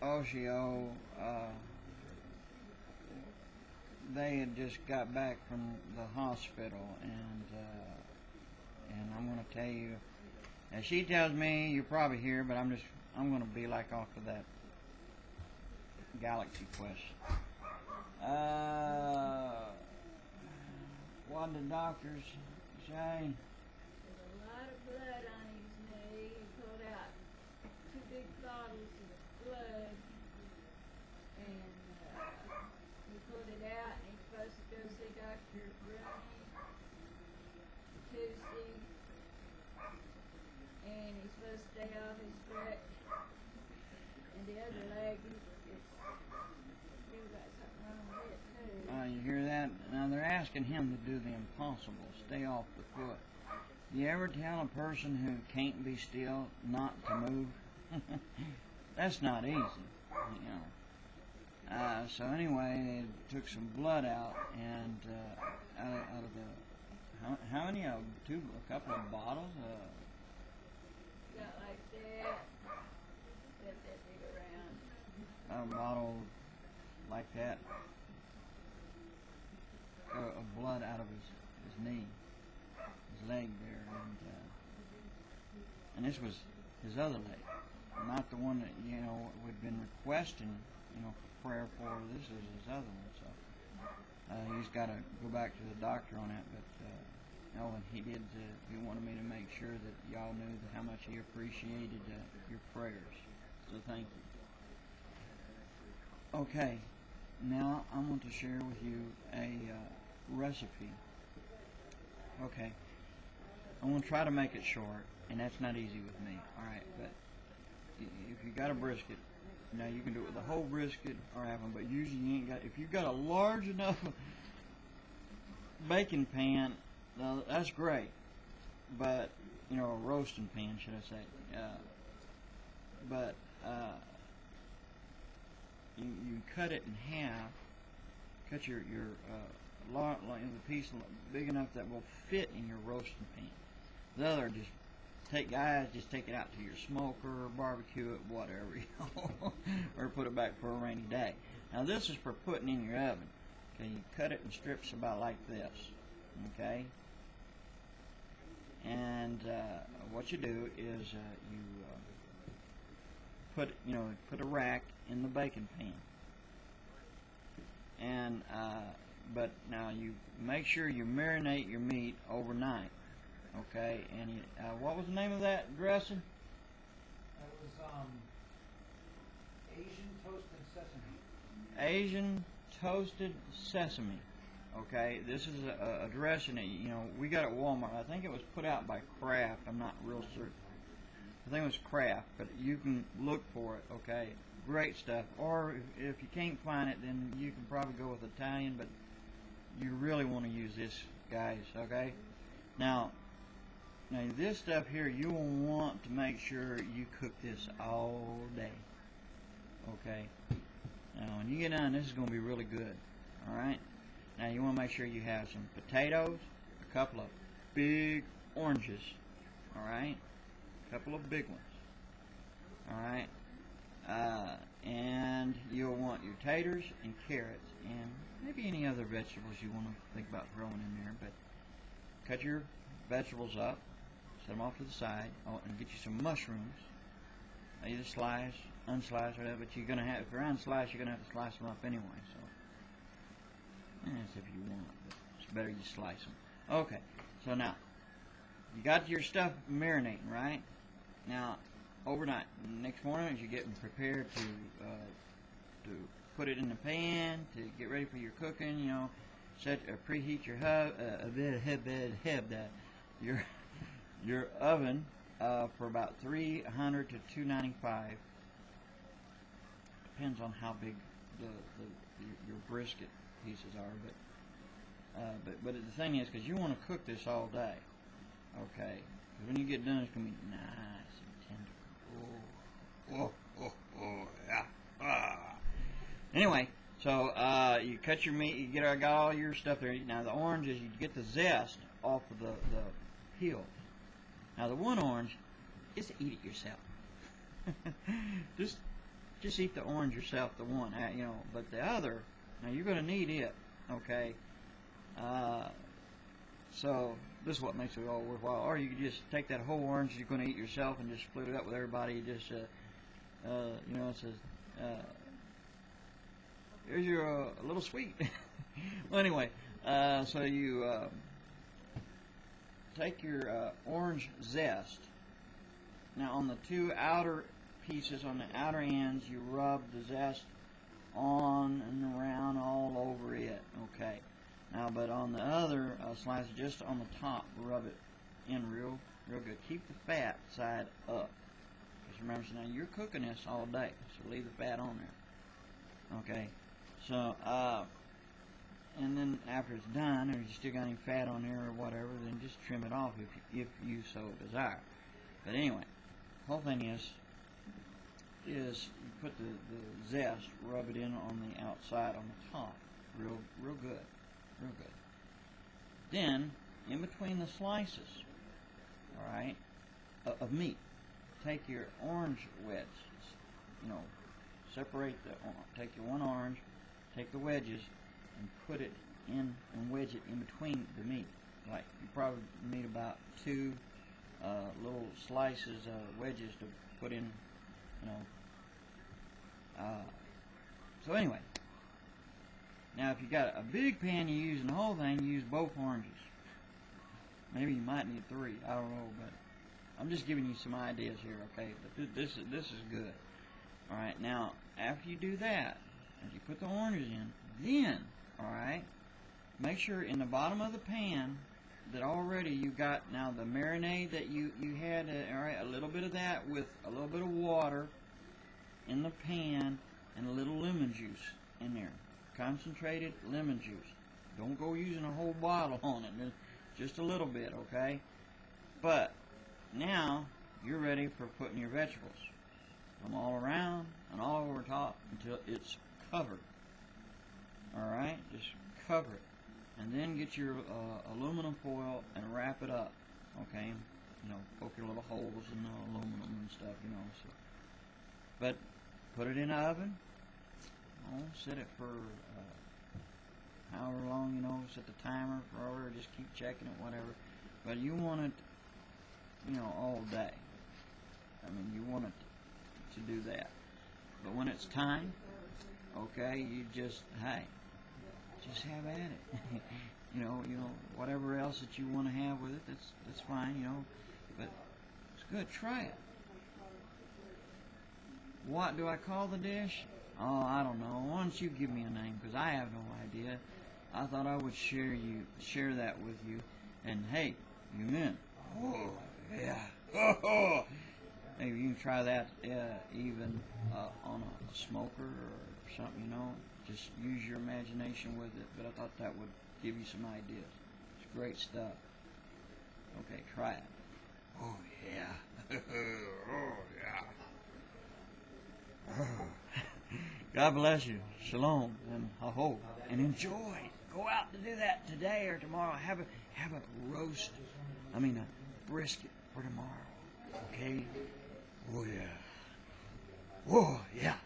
Oshio, they had just got back from the hospital, and I'm going to tell you, as she tells me, you're probably here, but I'm going to be like off of that Galaxy Quest. What did the doctors say? There's a lot of blood on his knee. He pulled out 2 big bottles of blood, and he pulled it out, and he's supposed to go see Dr. Running Tuesday, and he's supposed to stay off his stretch, and the other leg, it's still got something wrong with it too. You hear that? Now they're asking him to do the impossible, stay off the foot. You ever tell a person who can't be still not to move? That's not easy, you know. So anyway, they took some blood out, and out of the how many of them? A couple of bottles. Got like that. Got that big around. A bottle like that of blood out of his knee, his leg there, and this was his other leg, not the one that we'd been requesting for prayer for. This is his other one, so he's got to go back to the doctor on that. But and he did. He wanted me to make sure that y'all knew how much he appreciated your prayers. So thank you. Okay, now I want to share with you a recipe. Okay, I'm going to try to make it short, and that's not easy with me. Alright, but if you got a brisket, now you can do it with a whole brisket or half one, but usually you ain't got, if you've got a large enough baking pan, that's great, but, a roasting pan, should I say, but you cut it in half, cut your the piece big enough that will fit in your roasting pan. The other, just take it out to your smoker or barbecue it, whatever, or put it back for a rainy day. Now this is for putting in your oven. Okay, you cut it in strips about like this. Okay, and what you do is you put a rack in the baking pan, and but now you make sure you marinate your meat overnight. Okay, and what was the name of that dressing? That was Asian toasted sesame. Asian toasted sesame. Okay, this is a dressing that we got at Walmart. I think it was put out by Kraft. I'm not real certain. I think it was Kraft, but you can look for it. Okay, great stuff. Or if you can't find it, then you can probably go with Italian, but you really want to use this, guys. Okay, now this stuff here, you will want to make sure you cook this all day. Okay, now when you get done, this is going to be really good. Alright, now you want to make sure you have some potatoes, a couple of big oranges, alright, a couple of big ones, alright, and you'll want your taters and carrots and maybe any other vegetables you want to think about throwing in there. But cut your vegetables up, set them off to the side, and get you some mushrooms. Either slice, unslice, or whatever. But you're gonna have, if they're unsliced, you're gonna have to slice them up anyway. So that's if you want, but it's better you slice them. Okay. So now you got your stuff marinating, right? Now overnight, next morning as you're getting prepared to put it in the pan to get ready for your cooking, preheat your your oven for about 300 to 295. Depends on how big your brisket pieces are, but the thing is, because you want to cook this all day, okay? Because when you get done, it's gonna be nice and tender. Yeah. Anyway, so you cut your meat, you got all your stuff there. Now the oranges, you get the zest off of the peel. Now the one orange, just eat it yourself. Just just eat the orange yourself, the one, you know. But the other, now you're going to need it, okay? So this is what makes it all worthwhile. Or you could just take that whole orange you're going to eat yourself and just split it up with everybody. You just, you know, it says, here's your a little sweet. Well, anyway, so you take your orange zest. Now on the two outer pieces, on the outer ends, you rub the zest on and around all over it, okay? Now, but on the other slice, just on the top, rub it in real good. Keep the fat side up. Just remember, so now you're cooking this all day, so leave the fat on there, okay? So, and then after it's done, or you still got any fat on there or whatever, then just trim it off if you so desire. But anyway, the whole thing is you put the zest, rub it in on the outside, on the top, real good. Real good. Then, in between the slices, all right, of meat, take your orange wedges, you know, take your one orange, take the wedges, and put it in, and wedge it in between the meat. Like, you probably need about two little slices of wedges to put in, you know. So anyway. Now, if you got a big pan you're using the whole thing, you use both oranges. Maybe you might need 3. I don't know, but I'm just giving you some ideas here, okay? But this is good. All right. Now, after you do that, if you put the oranges in, then, all right, make sure in the bottom of the pan that already you got now the marinade that you had. All right, a little bit of that with a little bit of water in the pan and a little lemon juice in there. Concentrated lemon juice. Don't go using a whole bottle on it. Just a little bit, okay? But now you're ready for putting your vegetables. Come all around and all over top until it's covered. Alright? Just cover it. And then get your aluminum foil and wrap it up. Okay? You know, poke your little holes in the aluminum and stuff, you know. So. But put it in the oven. Set it for however long, you know, set the timer forever, just keep checking it, whatever. But you want it, you know, all day. I mean, you want it to do that. But when it's time, okay, you just, hey, just have at it. you know, whatever else that you want to have with it, that's fine, you know. But it's good, try it. What do I call the dish? Oh, I don't know. Why don't you give me a name? Because I have no idea. I thought I would share that with you. And hey, you meant, oh yeah, oh. Maybe you can try that even on a smoker or something. You know, just use your imagination with it. But I thought that would give you some ideas. It's great stuff. Okay, try it. Oh yeah, oh yeah. God bless you. Shalom and aho. And enjoy. Go out to do that today or tomorrow. Have a roast. I mean a brisket for tomorrow. Okay? Oh yeah. Oh yeah.